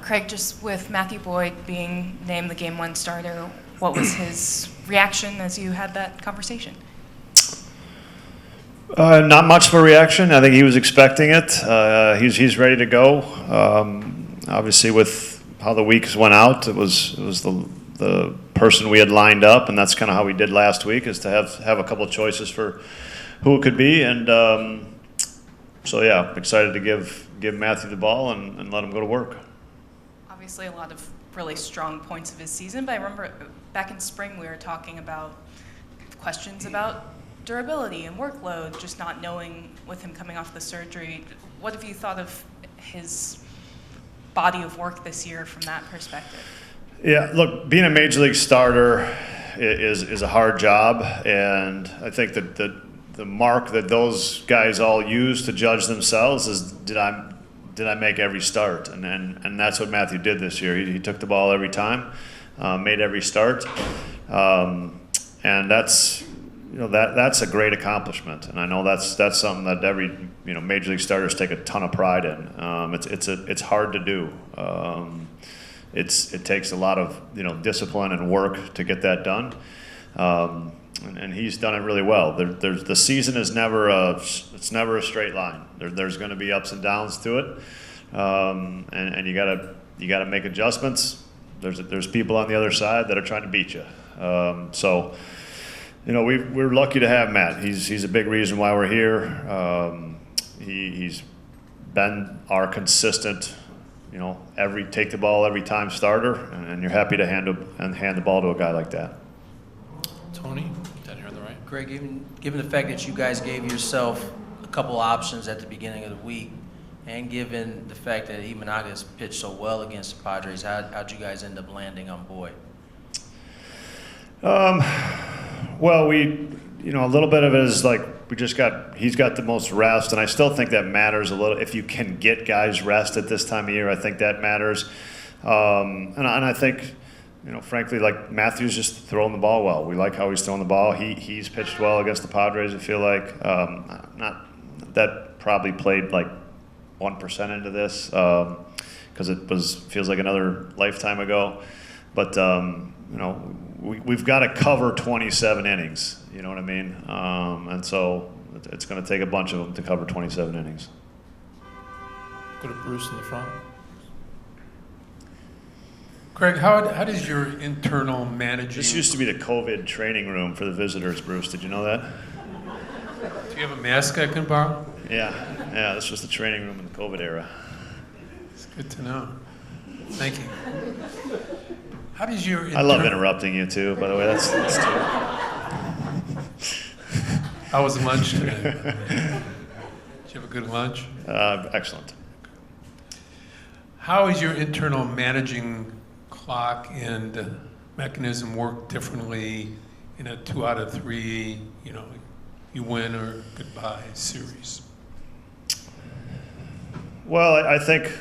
Craig, just with Matthew Boyd being named the Game 1 starter, what was his reaction as you had that conversation? Not much of a reaction. I think he was expecting it. He's ready to go. Obviously, with how the weeks went out, it was the person we had lined up, and that's kind of how we did last week, is to have a couple of choices for who it could be. And so yeah, excited to give Matthew the ball and let him go to work. Obviously, a lot of really strong points of his season, but I remember back in spring we were talking about questions about durability and workload, just not knowing with him coming off the surgery. What have you thought of his body of work this year from that perspective? Yeah, look, being a major league starter is a hard job, and I think that the mark that those guys all use to judge themselves is did I make every start, and that's what Matthew did this year. He took the ball every time, made every start, and that's a great accomplishment. And I know that's something that every major league starters take a ton of pride in. It's hard to do. It takes a lot of discipline and work to get that done. And he's done it really well. The season is never a straight line. There's going to be ups and downs to it, and you gotta make adjustments. There's people on the other side that are trying to beat you. So we're lucky to have Matt. He's a big reason why we're here. He's been our consistent, take the ball every time starter, and you're happy to hand the ball to a guy like that. Tony, down here on the right. Greg, given the fact that you guys gave yourself a couple options at the beginning of the week, and given the fact that Imanaga pitched so well against the Padres, how'd you guys end up landing on Boyd? Well, a little bit of it is like he's got the most rest, and I still think that matters a little. If you can get guys rest at this time of year, I think that matters. And I think, frankly, like Matthew's just throwing the ball well. We like how he's throwing the ball. He's pitched well against the Padres, I feel like. That probably played like 1% into this because feels like another lifetime ago. But, we've got to cover 27 innings, you know what I mean? And so it's going to take a bunch of them to cover 27 innings. Go to Bruce in the front. Craig, how does your internal managing... This used to be the COVID training room for the visitors, Bruce. Did you know that? Do you have a mask I can borrow? Yeah, this was the training room in the COVID era. It's good to know. Thank you. How does your... I love interrupting you, too, by the way. That's too... How was lunch today? Did you have a good lunch? Excellent. How is your internal managing clock and mechanism work differently in a 2 out of 3, you win or goodbye series? Well, I think,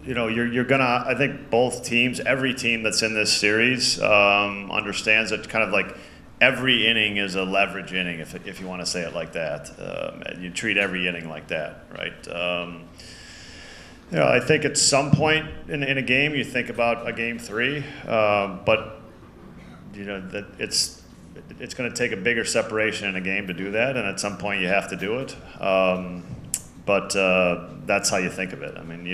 you're gonna. I think both teams, every team that's in this series, understands that kind of like every inning is a leverage inning, if you want to say it like that. You treat every inning like that, right? I think at some point in a game you think about a game 3, but that it's going to take a bigger separation in a game to do that, and at some point you have to do it. But that's how you think of it. I mean,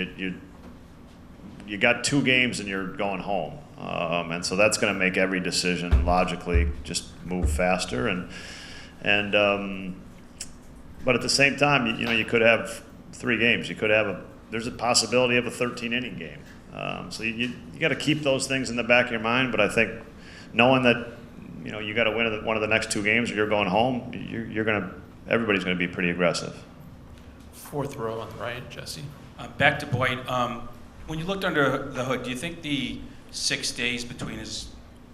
you got 2 games and you're going home, and so that's going to make every decision logically just move faster. And but at the same time, you could have 3 games. You could have there's a possibility of a 13-inning game. So you got to keep those things in the back of your mind. But I think knowing that you got to win one of the next 2 games or you're going home, everybody's going to be pretty aggressive. 4th row on the right, Jesse. Back to Boyd. When you looked under the hood, do you think the 6 days between his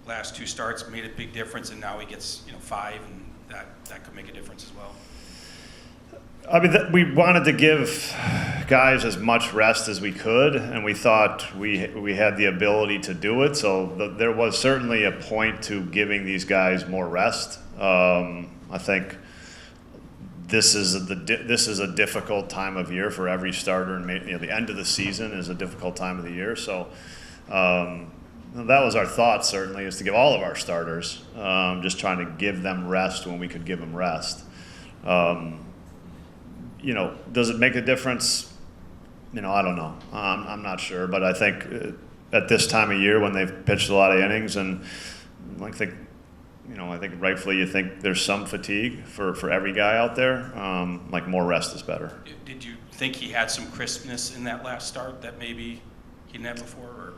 last 2 starts made a big difference, and now he gets 5, and that could make a difference as well? I mean, we wanted to give guys as much rest as we could, and we thought we had the ability to do it. So there was certainly a point to giving these guys more rest. I think this is a difficult time of year for every starter, and the end of the season is a difficult time of the year. So that was our thought, certainly, is to give all of our starters, just trying to give them rest when we could give them rest. Does it make a difference? I don't know. I'm not sure, but I think at this time of year when they've pitched a lot of innings, and I think rightfully you think there's some fatigue for every guy out there. More rest is better. Did you think he had some crispness in that last start that maybe he didn't have before? Or?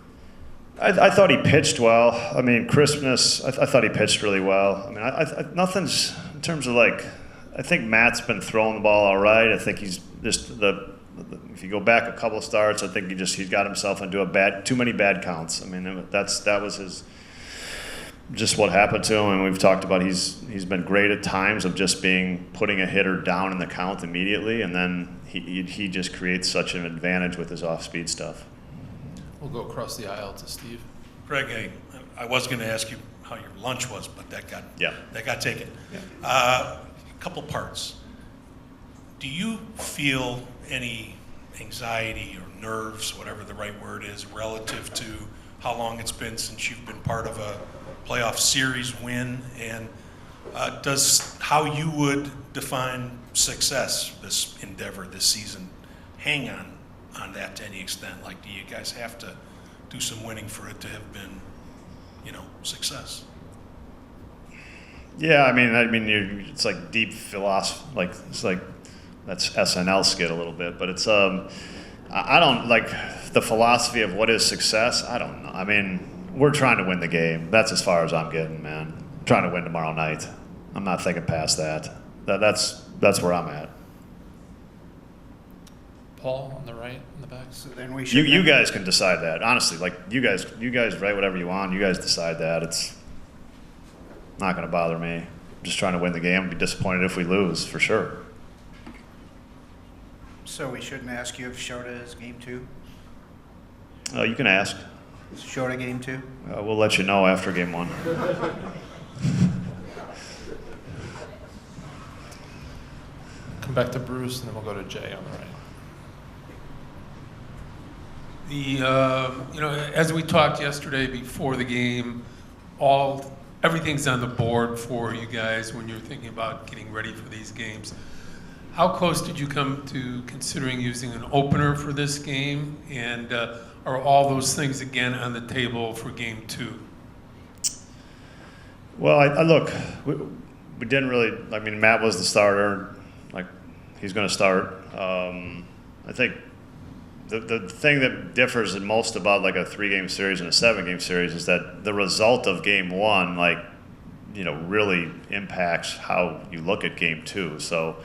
I thought he pitched well. I mean, crispness, I thought he pitched really well. I mean, nothing's, in terms of I think Matt's been throwing the ball all right. I think he's just if you go back a couple of starts, I think he's got himself into too many bad counts. I mean, that was just what happened to him, and we've talked about he's been great at times of just putting a hitter down in the count immediately, and then he just creates such an advantage with his off-speed stuff. We'll go across the aisle to Steve. Greg, I was going to ask you how your lunch was, but that got taken. Yeah. A couple parts. Do you feel any anxiety or nerves, whatever the right word is, relative to how long it's been since you've been part of a playoff series win? And does how you would define success, this endeavor, this season, hang on that to any extent? Do you guys have to do some winning for it to have been, success? Yeah, I mean, it's like deep philosophy. It's like that's SNL skit a little bit, but it's I don't like the philosophy of what is success. I don't know. I mean, we're trying to win the game. That's as far as I'm getting, man. I'm trying to win tomorrow night. I'm not thinking past that. That's where I'm at. Paul on the right, in the back. So then we should. You guys can decide that. Honestly, you guys write whatever you want. You guys decide that. It's not going to bother me. I'm just trying to win the game. I'd be disappointed if we lose, for sure. So we shouldn't ask you if Shota is game 2? You can ask. Is Shota game 2? We'll let you know after game 1. Come back to Bruce, and then we'll go to Jay on the right. As we talked yesterday before the game, everything's on the board for you guys when you're thinking about getting ready for these games. How close did you come to considering using an opener for this game? And are all those things again on the table for game 2? Well, I look, we didn't really. I mean, Matt was the starter. He's going to start. I think the thing that differs the most about a 3-game series and a 7-game series is that the result of game 1, really impacts how you look at game 2. So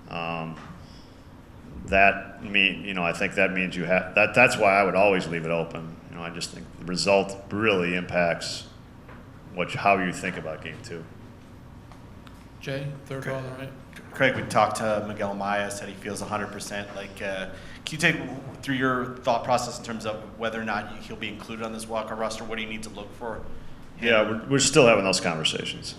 I think that means you have that. That's why I would always leave it open. I just think the result really impacts how you think about game 2. Jay, third row on the right. Craig, we talked to Miguel Maya, said he feels 100%. Can you take through your thought process in terms of whether or not he'll be included on this walk-on roster? What do you need to look for? Yeah, we're still having those conversations.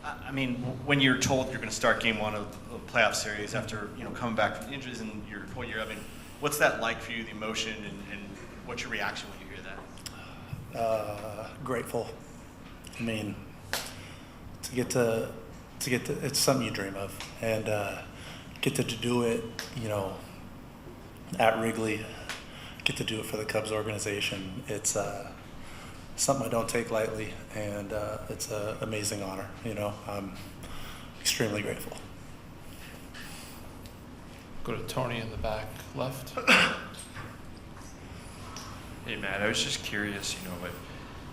I mean, when you're told you're going to start game 1 of a playoff series after coming back from injuries and your point you're having, what's that like for you? The emotion and what's your reaction when you hear that? Grateful. I mean, to get to it's something you dream of, and get to do it, at Wrigley, get to do it for the Cubs organization. It's something I don't take lightly, and it's an amazing honor. I'm extremely grateful. Go to Tony in the back left. Hey Matt, I was just curious,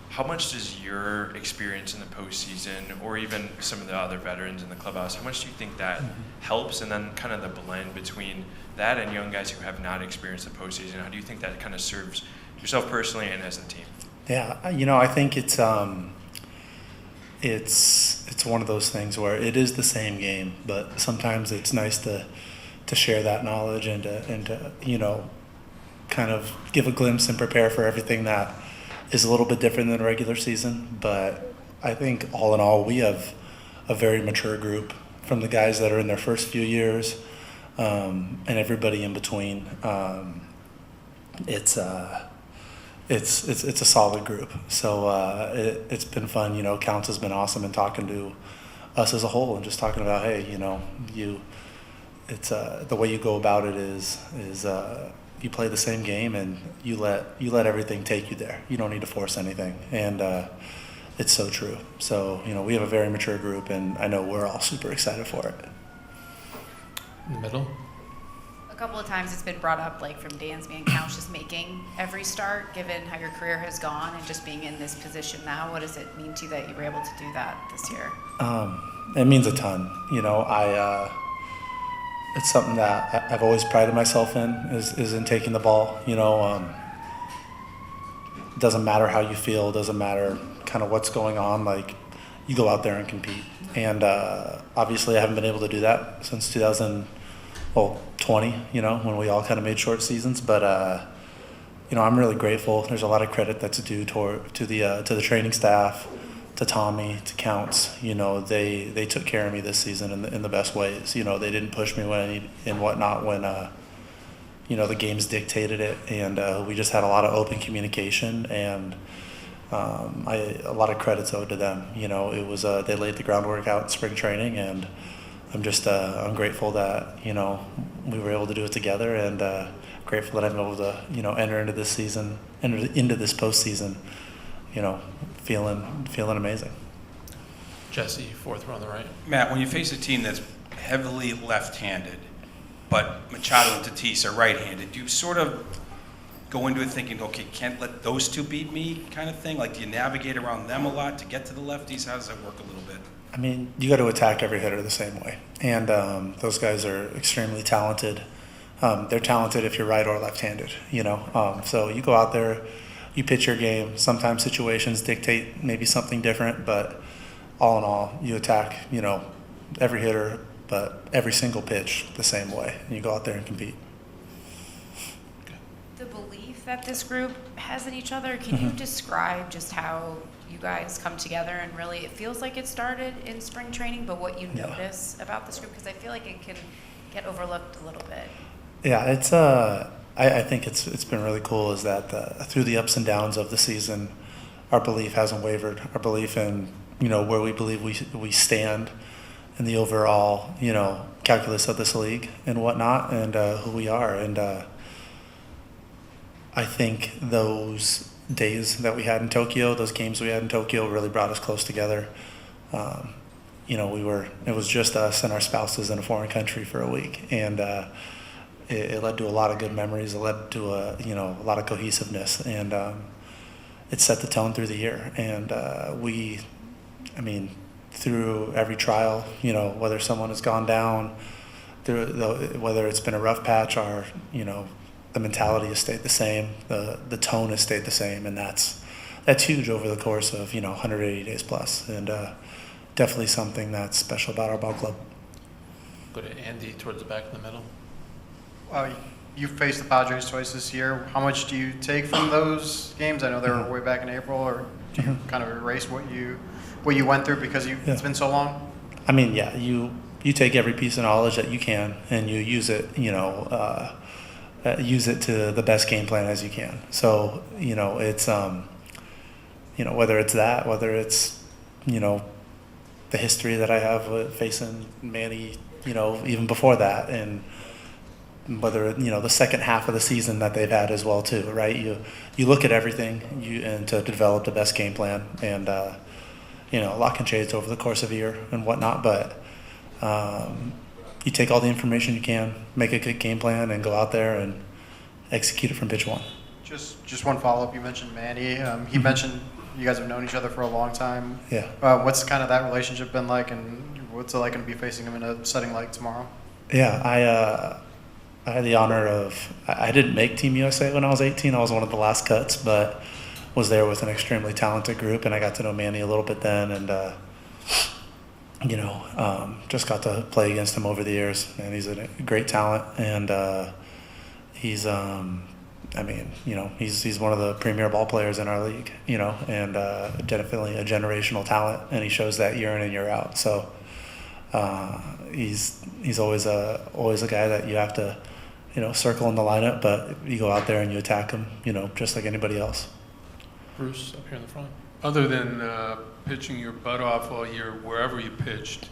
how much does your experience in the postseason, or even some of the other veterans in the clubhouse, how much do you think that helps? And then kind of the blend between that and young guys who have not experienced the postseason, how do you think that kind of serves yourself personally and as a team? Yeah, I think it's one of those things where it is the same game, but sometimes it's nice to share that knowledge and to kind of give a glimpse and prepare for everything that is a little bit different than a regular season. But I think all in all, we have a very mature group, from the guys that are in their first few years, and everybody in between. It's a solid group. So it's been fun. You know, Counts has been awesome in talking to us as a whole and just talking about, hey, you know, it's the way you go about it is you play the same game and you let everything take you there. You don't need to force anything, and it's so true. So, you know, we have a very mature group, and I know we're all super excited for it. In the middle. A couple of times it's been brought up, like from Dansby and Couch, just making every start, given how your career has gone and just being in this position now. What does it mean to you that you were able to do that this year? It means a ton. You know, it's something that I've always prided myself in is in taking the ball. You know, it doesn't matter how you feel, doesn't matter kind of what's going on. Like, you go out there and compete. And obviously, I haven't been able to do that since 2020. You know, when we all kind of made short seasons. But you know, I'm really grateful. There's a lot of credit that's due to the training staff, to Tommy, to Counts. You know, they took care of me this season in the best ways. You know, they didn't push me when I need and whatnot when you know, the games dictated it, and we just had a lot of open communication, and a lot of credit's owed to them. You know, it was they laid the groundwork out in spring training, and I'm just I'm grateful that, you know, we were able to do it together, and grateful that I'm able to, you know, enter into this postseason, you know, feeling amazing. Jesse, fourth row on the right. Matt, when you face a team that's heavily left-handed, but Machado and Tatis are right-handed, do you sort of go into it thinking, okay, can't let those two beat me kind of thing? Like, do you navigate around them a lot to get to the lefties? How does that work a little bit? I mean, you got to attack every hitter the same way. And those guys are extremely talented. They're talented if you're right or left-handed, you know. So you go out there, you pitch your game. Sometimes situations dictate maybe something different, but all in all, you attack, you know, every hitter, but every single pitch the same way. And you go out there and compete. The belief that this group has in each other, can you describe just how you guys come together? And really, it feels like it started in spring training, but what you notice about this group, because I feel like it can get overlooked a little bit. Yeah, it's I think it's been really cool is that through the ups and downs of the season, our belief hasn't wavered. Our belief in, you know, where we believe we stand in the overall, you know, calculus of this league and whatnot, and who we are. And I think those days that we had in Tokyo, those games we had in Tokyo, really brought us close together. You know, it was just us and our spouses in a foreign country for a week, and it led to a lot of good memories. It led to a lot of cohesiveness, and it set the tone through the year. And through every trial, you know, whether someone has gone down, whether it's been a rough patch, or, you know, the mentality has stayed the same, the tone has stayed the same, and that's huge over the course of, you know, 180 days plus, and definitely something that's special about our ball club. Go to Andy towards the back in the middle. You faced the Padres twice this year. How much do you take from those games? I know they were way back in April, or do you kind of erase what you went through because it's been so long? I mean, yeah, you take every piece of knowledge that you can, and you use it, you know, use it to the best game plan as you can. So, you know, it's, you know, whether it's, you know, the history that I have with facing Manny, you know, even before that, and whether, you know, the second half of the season that they've had as well too, right? You look at everything and to develop the best game plan, and you know, a lot can change over the course of a year and whatnot, but you take all the information you can, make a good game plan, and go out there and execute it from pitch one. Just one follow-up. You mentioned Manny. He mentioned you guys have known each other for a long time. Yeah. What's kind of that relationship been like, and what's it like going to be facing him in a setting like tomorrow? Yeah, I had the honor of, I didn't make Team USA when I was 18. I was one of the last cuts, but was there with an extremely talented group, and I got to know Manny a little bit then, and you know, just got to play against him over the years, and he's a great talent, and he's I mean, you know, he's one of the premier ball players in our league, you know, and definitely a generational talent, and he shows that year in and year out. So He's always a guy that you have to, circle in the lineup, but you go out there and you attack him, just like anybody else. Bruce, up here in the front. Other than pitching your butt off all year wherever you pitched,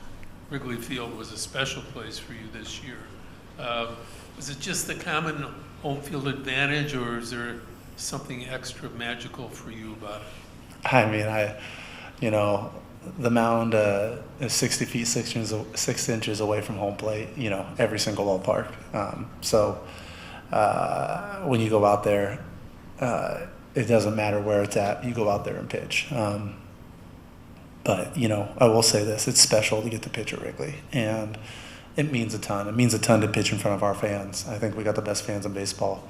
Wrigley Field was a special place for you this year. Was it just the common home field advantage, or is there something extra magical for you about it? I mean, the mound is 60 feet 6 inches away from home plate, every single ballpark. So when you go out there, it doesn't matter where it's at. You go out there and pitch. But, I will say this. It's special to get to pitch at Wrigley. And it means a ton. It means a ton to pitch in front of our fans. I think we got the best fans in baseball.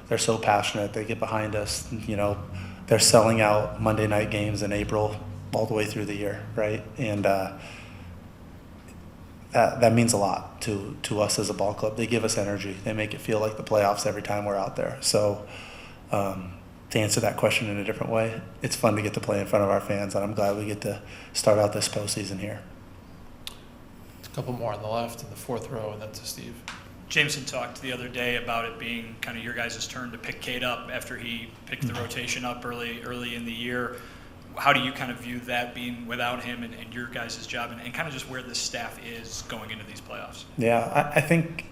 They're so passionate. They get behind us. They're selling out Monday night games in April all the way through the year, right? And that means a lot to us as a ball club. They give us energy. They make it feel like the playoffs every time we're out there. So to answer that question in a different way, it's fun to get to play in front of our fans, and I'm glad we get to start out this postseason here. A couple more on the left in the fourth row, and then to Steve. Jameson talked the other day about it being kind of your guys' turn to pick Cade up after he picked the rotation up early in the year. How do you kind of view that being without him and your guys' job, and kind of just where the staff is going into these playoffs? Yeah, I think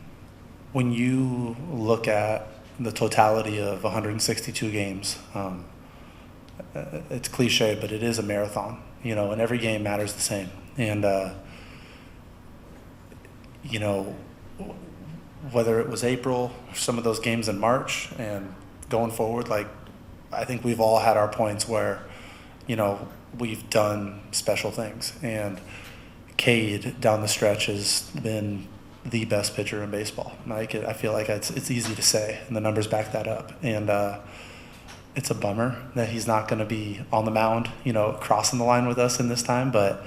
when you look at the totality of 162 games, it's cliche, but it is a marathon, and every game matters the same. And, whether it was April, some of those games in March, and going forward, I think we've all had our points where, we've done special things. And Cade down the stretch has been the best pitcher in baseball. I feel like it's easy to say, and the numbers back that up. And it's a bummer that he's not going to be on the mound, crossing the line with us in this time. But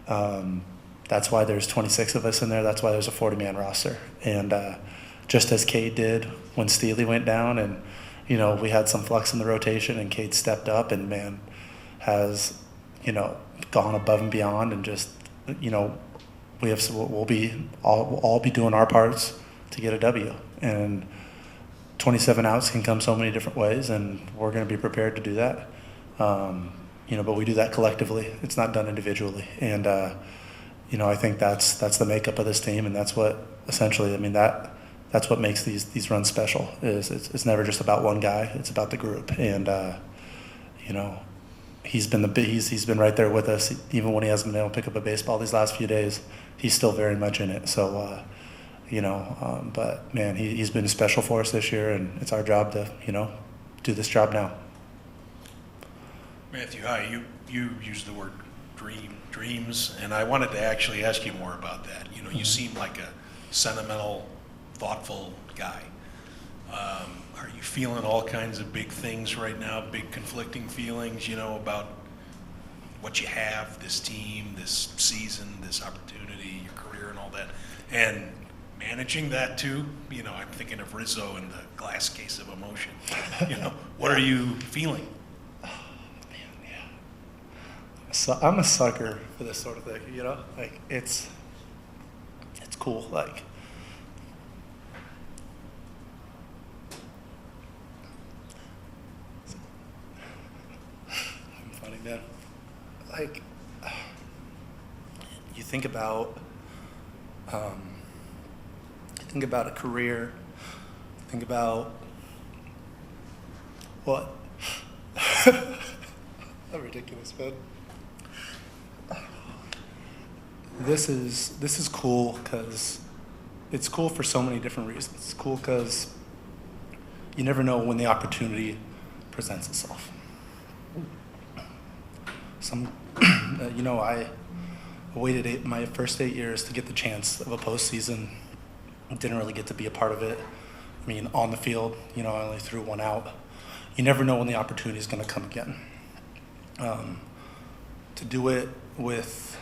that's why there's 26 of us in there. That's why there's a 40-man roster. And just as Cade did when Steely went down, and we had some flux in the rotation, and Cade stepped up and has gone above and beyond, and just we'll all be doing our parts to get a W. And 27 outs can come so many different ways, and we're going to be prepared to do that. But we do that collectively. It's not done individually. And I think that's the makeup of this team, and that's what essentially, that's what makes these runs special. It's never just about one guy. It's about the group. And he's been right there with us, even when he hasn't been able to pick up a baseball these last few days. He's still very much in it. So, but man, he's been special for us this year, and it's our job to, do this job now. Matthew, hi. You used the word dreams, and I wanted to actually ask you more about that. You seem like a sentimental, thoughtful guy. Are you feeling all kinds of big things right now, big conflicting feelings, about what you have, this team, this season, this opportunity, your career and all that, and managing that too? I'm thinking of Rizzo and the glass case of emotion. What are you feeling? So I'm a sucker for this sort of thing, it's cool. I'm funny, man. You think about a career, think about what? How ridiculous, man. This is cool because it's cool for so many different reasons. It's cool because you never know when the opportunity presents itself. I waited my first 8 years to get the chance of a postseason. Didn't really get to be a part of it. On the field, I only threw one out. You never know when the opportunity is going to come again. To do it with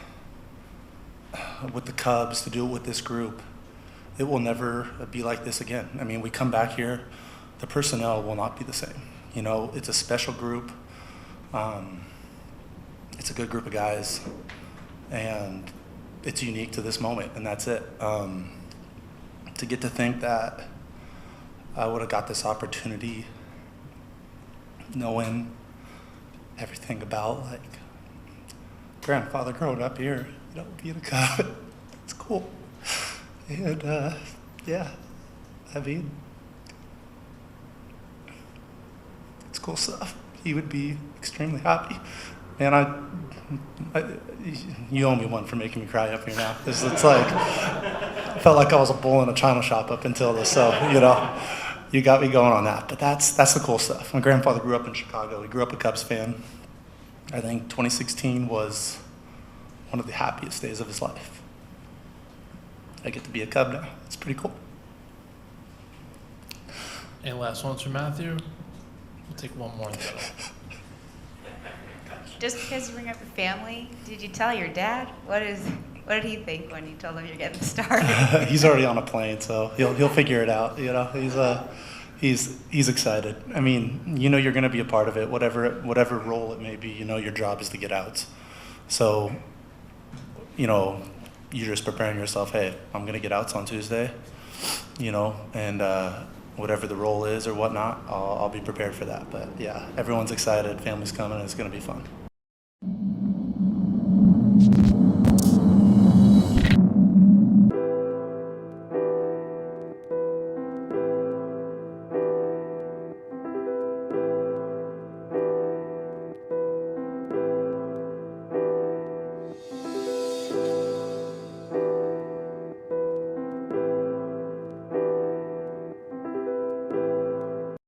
the Cubs, to do it with this group, it will never be like this again. We come back here, the personnel will not be the same. It's a special group. It's a good group of guys, and it's unique to this moment, and that's it. To get to think that I would have got this opportunity knowing everything about, like, grandfather growing up here, being a Cub, it's cool. And, yeah, I mean, it's cool stuff. He would be extremely happy. And you owe me one for making me cry up here now. It's like, I felt like I was a bull in a china shop up until this, so, you got me going on that. But that's the cool stuff. My grandfather grew up in Chicago. He grew up a Cubs fan. I think 2016 was one of the happiest days of his life. I get to be a Cub now. It's pretty cool. And last one's from Matthew. We'll take one more. Just because you bring up your family, did you tell your dad? What did he think when you told him you're getting started? He's already on a plane, so he'll figure it out. He's excited. I mean, you're going to be a part of it, whatever role it may be. Your job is to get outs. So, you're just preparing yourself. Hey, I'm going to get outs on Tuesday, and whatever the role is or whatnot, I'll be prepared for that. But yeah, everyone's excited. Family's coming. It's going to be fun.